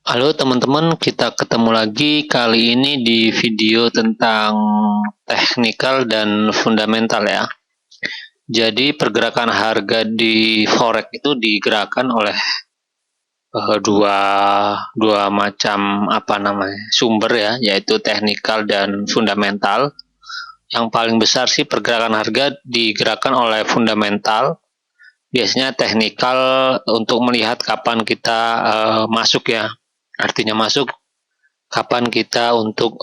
Halo teman-teman, kita ketemu lagi kali ini di video tentang teknikal dan fundamental ya. Jadi pergerakan harga di forex itu digerakkan oleh dua dua macam sumber ya, yaitu teknikal dan fundamental. Yang paling besar sih pergerakan harga digerakkan oleh fundamental. Biasanya teknikal untuk melihat kapan kita masuk ya. Artinya masuk kapan kita untuk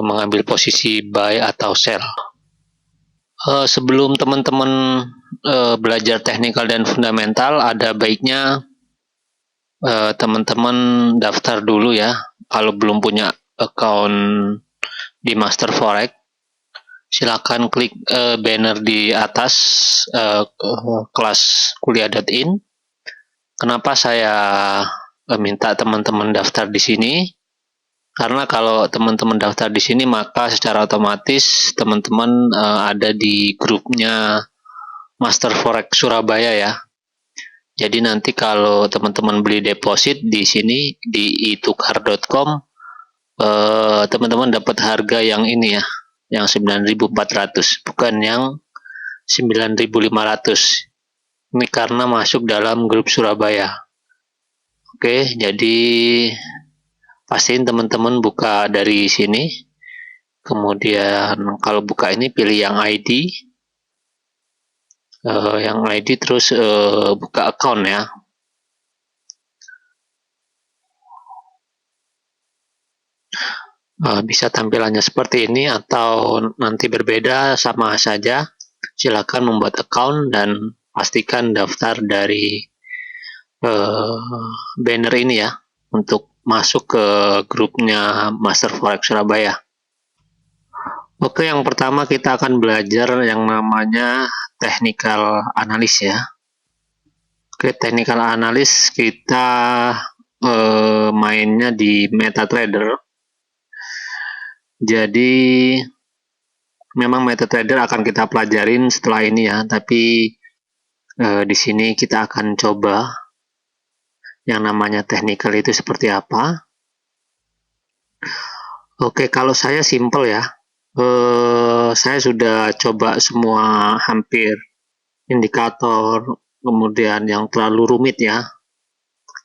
mengambil posisi buy atau sell. Sebelum teman-teman belajar teknikal dan fundamental, ada baiknya teman-teman daftar dulu ya. Kalau belum punya account di Master Forex, silakan klik banner di atas kelas kuliah.in. Kenapa saya minta teman-teman daftar di sini? Karena kalau teman-teman daftar di sini, maka secara otomatis teman-teman ada di grupnya Master Forex Surabaya ya. Jadi nanti kalau teman-teman beli deposit di sini di itukar.com, teman-teman dapat harga yang ini ya, yang 9.400, bukan yang 9.500. Ini karena masuk dalam grup Surabaya. Oke, jadi pastiin teman-teman buka dari sini. Kemudian kalau buka ini pilih yang ID, terus buka account ya. Bisa tampilannya seperti ini atau nanti berbeda, sama saja. Silakan membuat account dan pastikan daftar dari banner ini ya, untuk masuk ke grupnya Master Forex Surabaya. Oke, yang pertama kita akan belajar yang namanya technical analysis ya. Oke, technical analysis kita mainnya di MetaTrader. Jadi memang MetaTrader akan kita pelajarin setelah ini ya, tapi di sini kita akan coba yang namanya technical itu seperti apa. Oke, kalau saya simple ya. Saya sudah coba semua hampir indikator, kemudian yang terlalu rumit ya.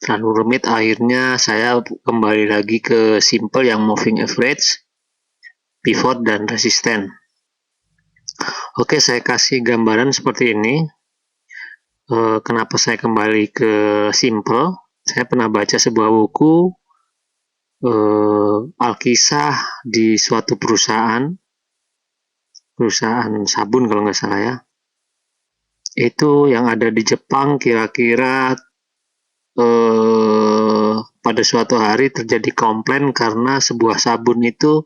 Terlalu rumit, akhirnya saya kembali lagi ke simple yang moving average, pivot, dan resisten. Oke, saya kasih gambaran seperti ini. Kenapa saya kembali ke simple? Saya pernah baca sebuah buku Alkisah di suatu perusahaan sabun kalau nggak salah ya. Itu yang ada di Jepang, kira-kira pada suatu hari terjadi komplain karena sebuah sabun itu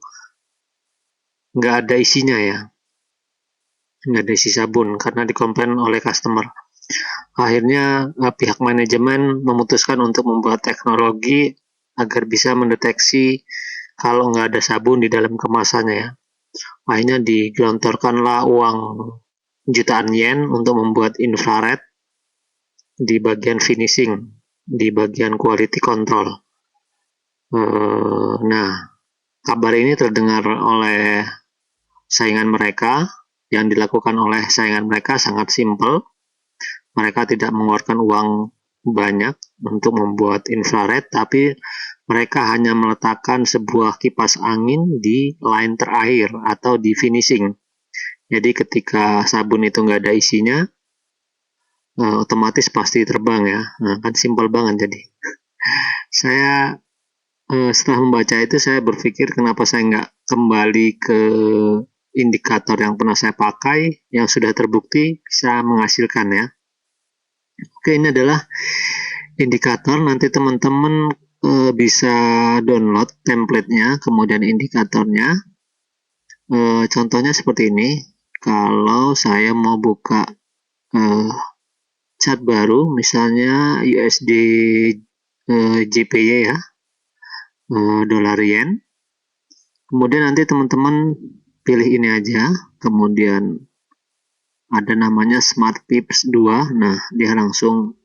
nggak ada isinya ya. Nggak ada isi sabun karena dikomplain oleh customer. Akhirnya pihak manajemen memutuskan untuk membuat teknologi agar bisa mendeteksi kalau nggak ada sabun di dalam kemasannya ya. Akhirnya digelontorkanlah uang jutaan yen untuk membuat infrared di bagian finishing, di bagian quality control. Nah, kabar ini terdengar oleh saingan mereka. Yang dilakukan oleh saingan mereka sangat simpel. Mereka tidak mengeluarkan uang banyak untuk membuat infrared, tapi mereka hanya meletakkan sebuah kipas angin di line terakhir atau di finishing. Jadi ketika sabun itu nggak ada isinya, otomatis pasti terbang ya. Nah, kan simpel banget jadi. Saya setelah membaca itu saya berpikir kenapa saya nggak kembali ke indikator yang pernah saya pakai, yang sudah terbukti bisa menghasilkan ya. Oke, ini adalah indikator. Nanti teman-teman bisa download template-nya, kemudian indikatornya. Contohnya seperti ini. Kalau saya mau buka chart baru, misalnya USD JPY ya, dolar yen. Kemudian nanti teman-teman pilih ini aja, kemudian ada namanya Smart Pips 2. Nah, dia langsung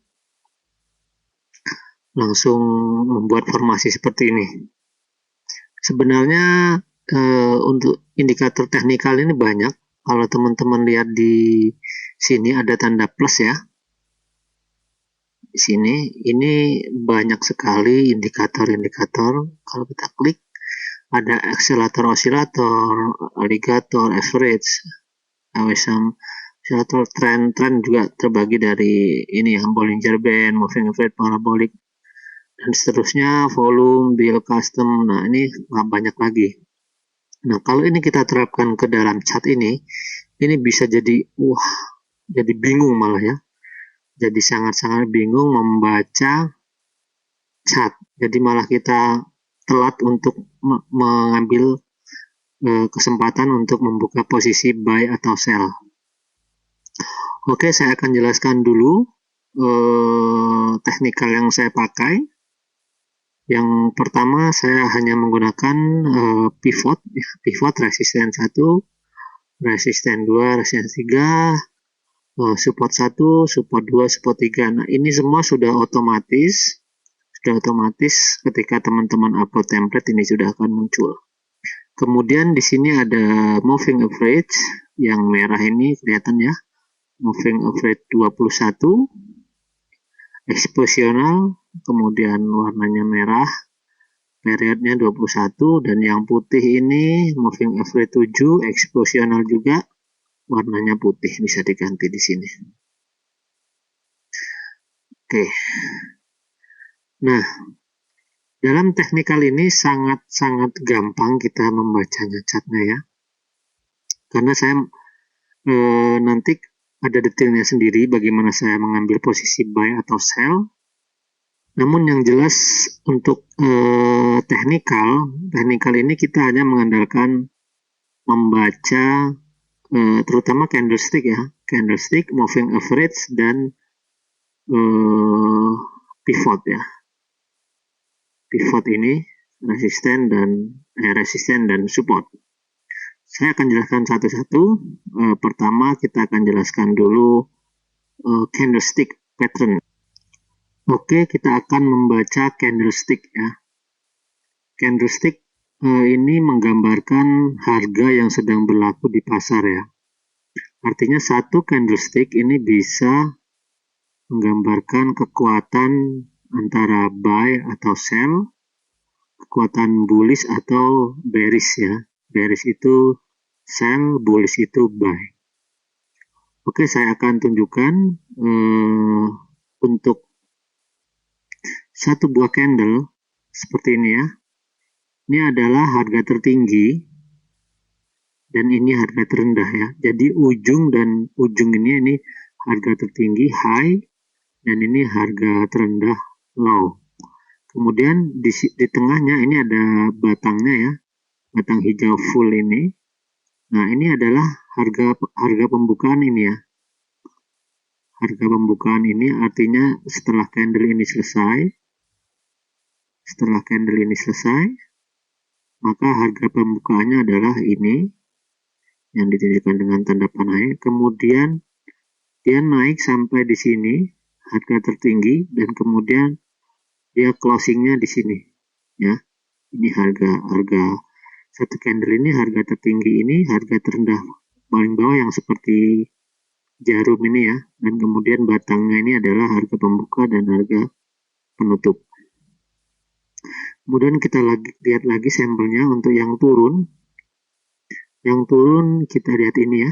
langsung membuat formasi seperti ini. Sebenarnya untuk indikator teknikal ini banyak. Kalau teman-teman lihat di sini ada tanda plus ya. Di sini ini banyak sekali indikator-indikator. Kalau kita klik ada accelerator, oscillator, alligator, average, AWSM, oscillator, trend juga terbagi dari ini ya, Bollinger Band, moving average, parabolic, dan seterusnya, volume, bill, custom. Nah ini banyak lagi. Nah kalau ini kita terapkan ke dalam chart ini bisa jadi jadi bingung malah ya. Jadi sangat-sangat bingung membaca chart. Jadi malah kita telat untuk mengambil kesempatan untuk membuka posisi buy atau sell. Oke, saya akan jelaskan dulu teknikal yang saya pakai. Yang pertama saya hanya menggunakan pivot, resisten 1, resisten 2, resisten 3, support 1, support 2, support 3. Nah, ini semua sudah otomatis ketika teman-teman upload template ini sudah akan muncul. Kemudian di sini ada moving average yang merah ini kelihatan ya. Moving average 21, expositional, kemudian warnanya merah, periodnya 21, dan yang putih ini moving average 7, expositional juga, warnanya putih, bisa diganti di sini. Oke. Nah, dalam teknikal ini sangat-sangat gampang kita membacanya chartnya ya. Karena saya nanti ada detailnya sendiri bagaimana saya mengambil posisi buy atau sell. Namun yang jelas untuk teknikal ini kita hanya mengandalkan membaca terutama candlestick ya, candlestick, moving average, dan pivot ya. Pivot ini resisten dan support. Saya akan jelaskan satu-satu. Pertama kita akan jelaskan dulu candlestick pattern. Oke, kita akan membaca candlestick ya. Candlestick ini menggambarkan harga yang sedang berlaku di pasar ya. Artinya satu candlestick ini bisa menggambarkan kekuatan antara buy atau sell, kekuatan bullish atau bearish ya. Bearish itu sell, bullish itu buy. Oke, saya akan tunjukkan untuk satu buah candle seperti ini ya. Ini adalah harga tertinggi dan ini harga terendah ya. Jadi ujung ini harga tertinggi high dan ini harga terendah low. Kemudian di tengahnya ini ada batangnya ya. Batang hijau full ini. Nah, ini adalah harga pembukaan ini ya. Harga pembukaan ini artinya setelah candle ini selesai, maka harga pembukaannya adalah ini yang ditunjukkan dengan tanda panah. Kemudian dia naik sampai di sini harga tertinggi dan kemudian dia closingnya di sini ya. Ini harga satu candle ini, harga tertinggi ini, harga terendah paling bawah yang seperti jarum ini ya, dan kemudian batangnya ini adalah harga pembuka dan harga penutup. Kemudian kita lihat lagi sampelnya untuk yang turun. Yang turun kita lihat ini ya.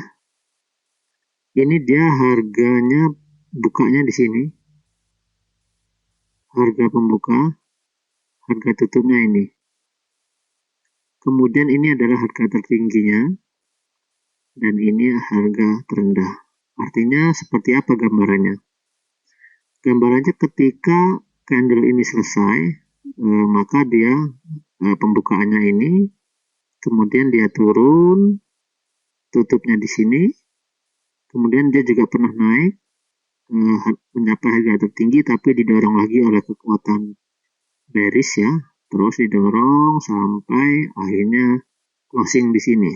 Ini dia harganya bukanya di sini. Harga pembuka, harga tutupnya ini. Kemudian ini adalah harga tertingginya dan ini harga terendah. Artinya seperti apa gambarannya? Gambarannya ketika candle ini selesai, maka dia pembukaannya ini, kemudian dia turun, tutupnya di sini, kemudian dia juga pernah naik, mencapai harga tertinggi, tapi didorong lagi oleh kekuatan bearish ya, terus didorong sampai akhirnya closing di sini.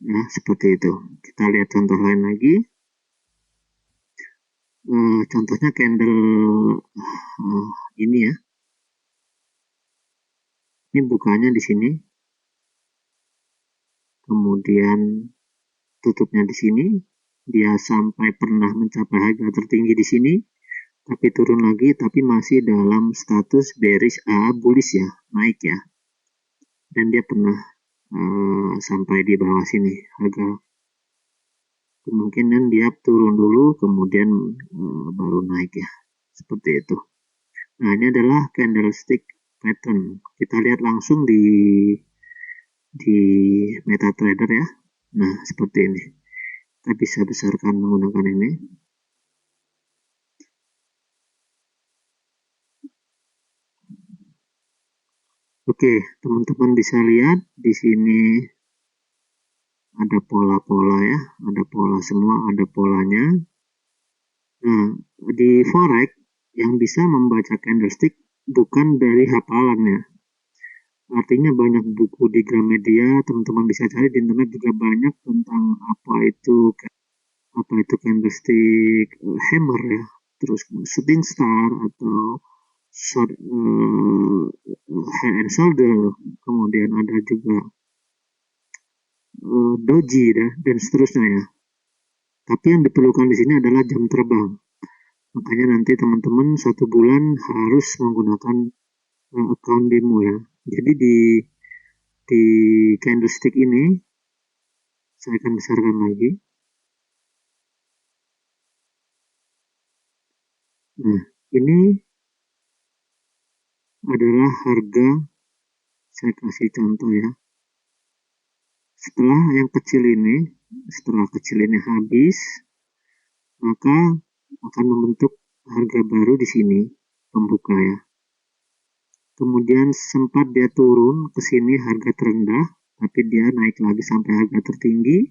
Ya, seperti itu. Kita lihat contoh lain lagi. Contohnya candle ini ya. Ini bukanya di sini, kemudian tutupnya di sini. Dia sampai pernah mencapai harga tertinggi di sini, tapi turun lagi, tapi masih dalam status bearish bullish ya, naik ya. Dan dia pernah sampai di bawah sini harga, kemungkinan dia turun dulu kemudian baru naik ya, seperti itu. Nah, ini adalah candlestick pattern. Kita lihat langsung di MetaTrader ya. Nah, seperti ini. Kita bisa besarkan menggunakan ini. Oke, teman-teman bisa lihat di sini ada pola-pola ya, ada pola semua, ada polanya. Nah, di forex yang bisa membaca candlestick bukan dari hafalannya. Artinya banyak buku di Gramedia, teman-teman bisa cari di internet juga banyak tentang apa itu candlestick hammer ya, terus shooting star atau short head and shoulder, kemudian ada juga doji ya, dan seterusnya ya. Tapi yang diperlukan di sini adalah jam terbang. Makanya nanti teman-teman 1 bulan harus menggunakan account demo ya. Jadi di candlestick ini saya akan besarkan lagi. Nah, ini adalah harga, saya kasih contoh ya. Setelah kecil ini habis, maka akan membentuk harga baru di sini, pembuka ya. Kemudian sempat dia turun ke sini harga terendah, tapi dia naik lagi sampai harga tertinggi,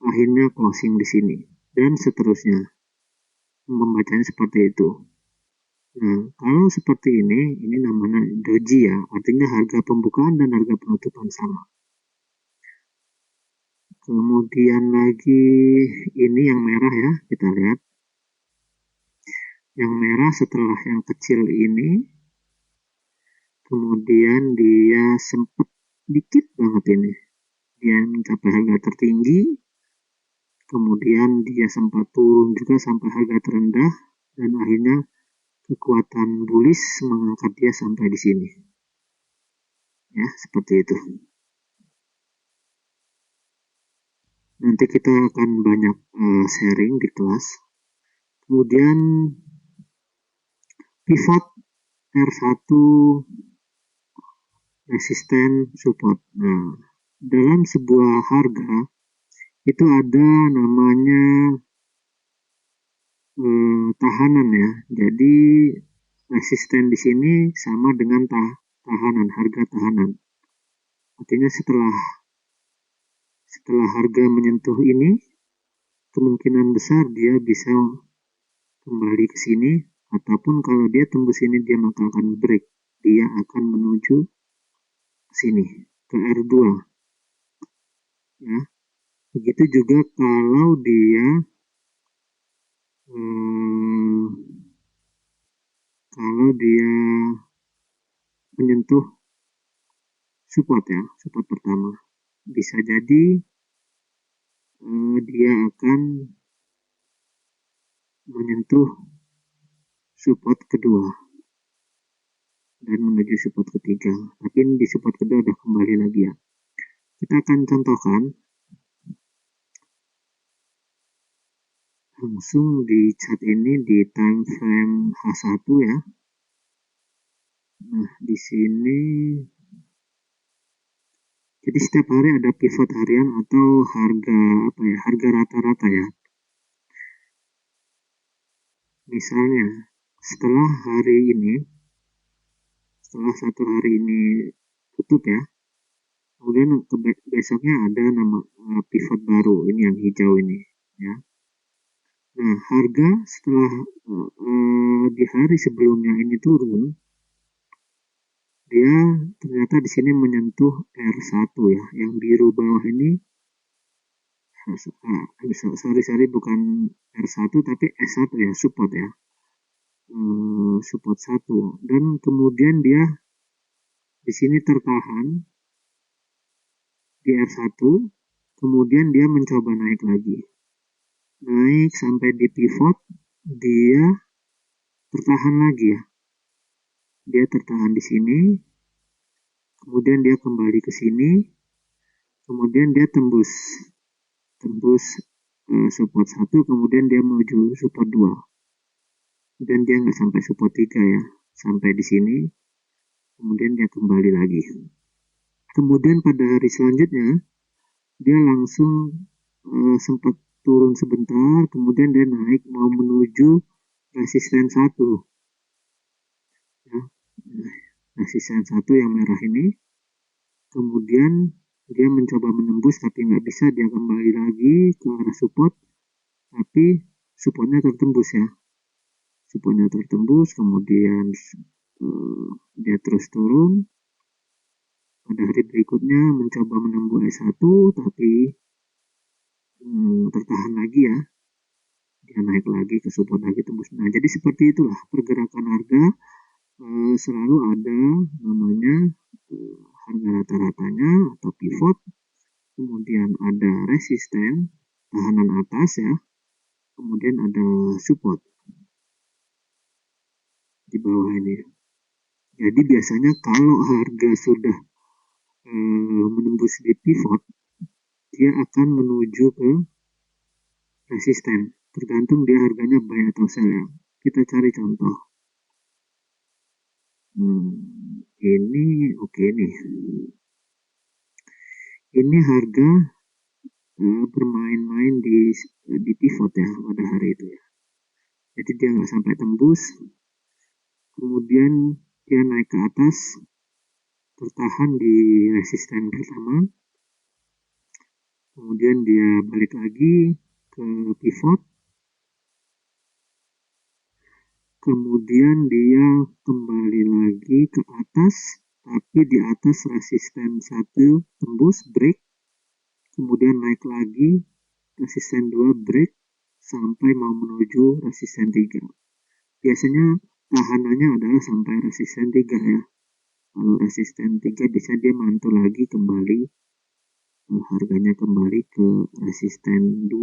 akhirnya closing di sini, dan seterusnya. Membacanya seperti itu. Nah, kalau seperti ini namanya doji ya, artinya harga pembukaan dan harga penutupan sama. Kemudian lagi ini yang merah ya, kita lihat. Yang merah setelah yang kecil ini, kemudian dia sempat dikit banget ini. Dia mencapai harga tertinggi, kemudian dia sempat turun juga sampai harga terendah, dan akhirnya kekuatan bullish mengangkat dia sampai di sini. Ya, seperti itu. Nanti kita akan banyak sharing di kelas. Kemudian pivot R1 resisten support. Nah, dalam sebuah harga itu ada namanya tahanan ya. Jadi resisten di sini sama dengan tahanan, harga tahanan. Artinya setelah harga menyentuh ini, kemungkinan besar dia bisa kembali ke sini, ataupun kalau dia tembus ini dia maka akan break. Dia akan menuju ke sini, ke R2. Ya. Begitu juga kalau dia menyentuh support ya, support pertama. Bisa jadi dia akan menyentuh support kedua dan menuju support ketiga. Tapi di support kedua udah kembali lagi ya. Kita akan contohkan langsung di chart ini di time frame H1 ya. Nah, di sini jadi setiap hari ada pivot harian atau harga rata-rata ya. Misalnya setelah satu hari ini tutup ya, kemudian besoknya ada nama pivot baru, ini yang hijau ini ya. Nah, harga setelah di hari sebelumnya ini turun, dia ternyata di sini menyentuh R1 ya, yang biru bawah ini sorry bukan R1 tapi S1 ya, support ya, support 1, dan kemudian dia di sini tertahan di R1, kemudian dia mencoba naik lagi, naik sampai di pivot, dia tertahan lagi ya, dia tertahan di sini, kemudian dia kembali ke sini, kemudian dia tembus support 1, kemudian dia menuju support 2, dan dia nggak sampai support 3 ya, sampai di sini, kemudian dia kembali lagi. Kemudian pada hari selanjutnya dia langsung sempat turun sebentar, kemudian dia naik mau menuju resisten 1 ya, resisten 1 yang merah ini, kemudian dia mencoba menembus tapi nggak bisa, dia kembali lagi ke arah support, tapi supportnya tertembus ya, supportnya tertembus, kemudian dia terus turun. Pada hari berikutnya mencoba menembus S1 tapi tertahan lagi ya, dia naik lagi ke support lagi, tembus. Nah, jadi seperti itulah pergerakan harga, selalu ada namanya harga rata-ratanya atau pivot, kemudian ada resisten, tahanan atas ya, kemudian ada support di bawah ini. Jadi biasanya kalau harga sudah menembus di pivot, dia akan menuju ke resisten, tergantung dia harganya buy atau sell ya. Kita cari contoh. Ini oke nih. Ini harga bermain-main di pivot ya pada hari itu ya. Jadi dia nggak sampai tembus, kemudian dia naik ke atas, tertahan di resisten pertama, kemudian dia balik lagi ke pivot, kemudian dia kembali lagi ke atas, tapi di atas resisten 1 tembus, break, kemudian naik lagi resisten 2 break sampai mau menuju resisten 3. Biasanya tahanannya adalah sampai resisten 3 ya. Kalau resisten 3 bisa dia mantul lagi kembali, harganya kembali ke resisten 2,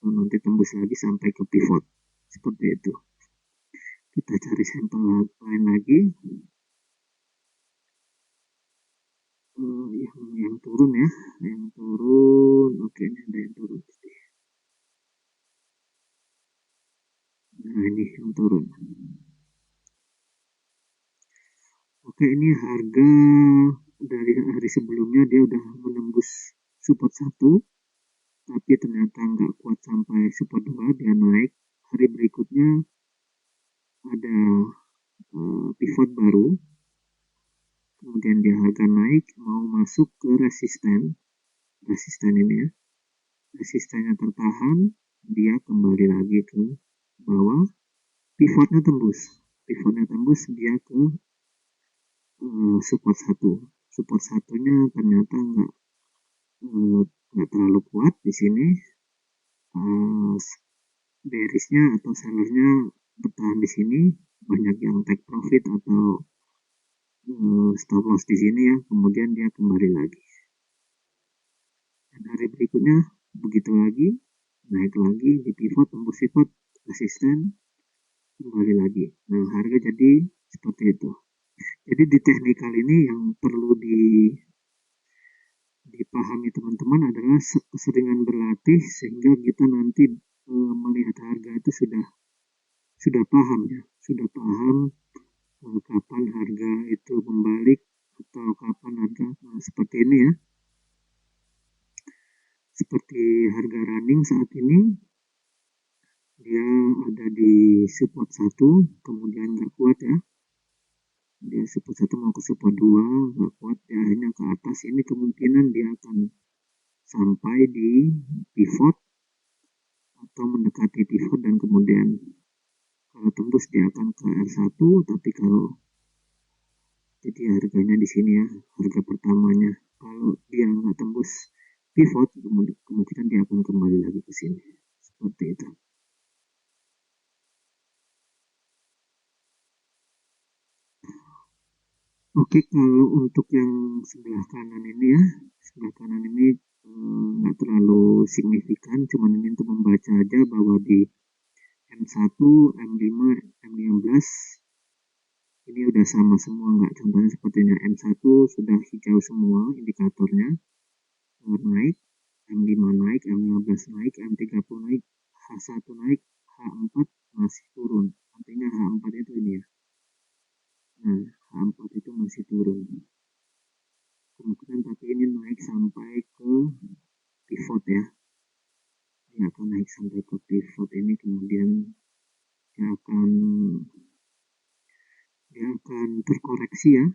atau nanti tembus lagi sampai ke pivot. Seperti itu. Kita cari sampel lain lagi. Yang turun ya, yang turun. Oke, ini ada yang turun. Nah, ini yang turun. Oke, ini harga dari hari sebelumnya dia udah menembus support 1, tapi ternyata nggak kuat sampai support 2, dia naik. Hari berikutnya ada pivot baru, kemudian dia harga naik mau masuk ke resisten ini ya, resistennya tertahan, dia kembali lagi ke bawah, pivotnya tembus dia ke support 1, support satunya ternyata nggak terlalu kuat di sini, bearishnya atau sellernya bertahan di sini, banyak yang take profit atau stop loss di sini ya, kemudian dia kembali lagi. Dan hari berikutnya begitu lagi, naik lagi di pivot, tembus pivot, resisten, kembali lagi. Nah, harga jadi seperti itu. Jadi di teknikal ini yang perlu dipahami teman-teman adalah keseringan berlatih sehingga kita nanti melihat harga itu sudah paham ya, sudah paham kapan harga itu membalik atau kapan harga seperti ini ya, seperti harga running saat ini dia ada di support 1, kemudian nggak kuat ya, dia support 1 mau ke support 2 nggak kuat, dia akhirnya ke atas. Ini kemungkinan dia akan sampai di pivot atau mendekati pivot, dan kemudian kalau tembus dia akan ke R1, tapi kalau jadi harganya di sini ya, harga pertamanya kalau dia nggak tembus pivot, kemungkinan dia akan kembali lagi ke sini. Seperti itu. Oke, kalau untuk yang sebelah kanan ini ya, sebelah kanan ini nggak terlalu signifikan, cuman ini untuk membaca aja bahwa di M1, M5, M15 ini udah sama semua, nggak, contohnya sepertinya M1 sudah hijau semua indikatornya, naik, M5 naik, M15 naik, M30 naik, H1 naik, H4 masih turun, artinya H4 itu ini ya. Nah, H4 itu masih turun. Kemungkinan tapi ini naik sampai ke pivot ya. Dia akan naik sampai ke pivot ini, kemudian dia akan terkoreksi ya.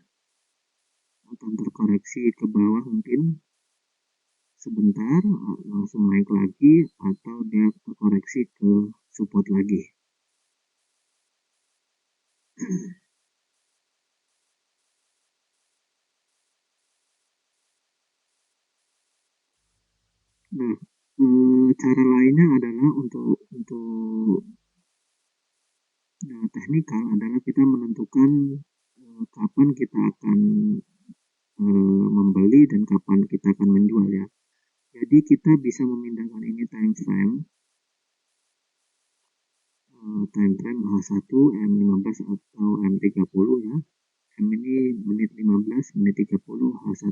Akan terkoreksi ke bawah mungkin sebentar, langsung naik lagi, atau dia terkoreksi ke support lagi. Nah, cara lainnya adalah untuk teknikal adalah kita menentukan kapan kita akan membeli dan kapan kita akan menjual ya. Jadi kita bisa memindahkan ini time frame H1, M15 atau M30 ya. M ini menit 15, menit 30, H1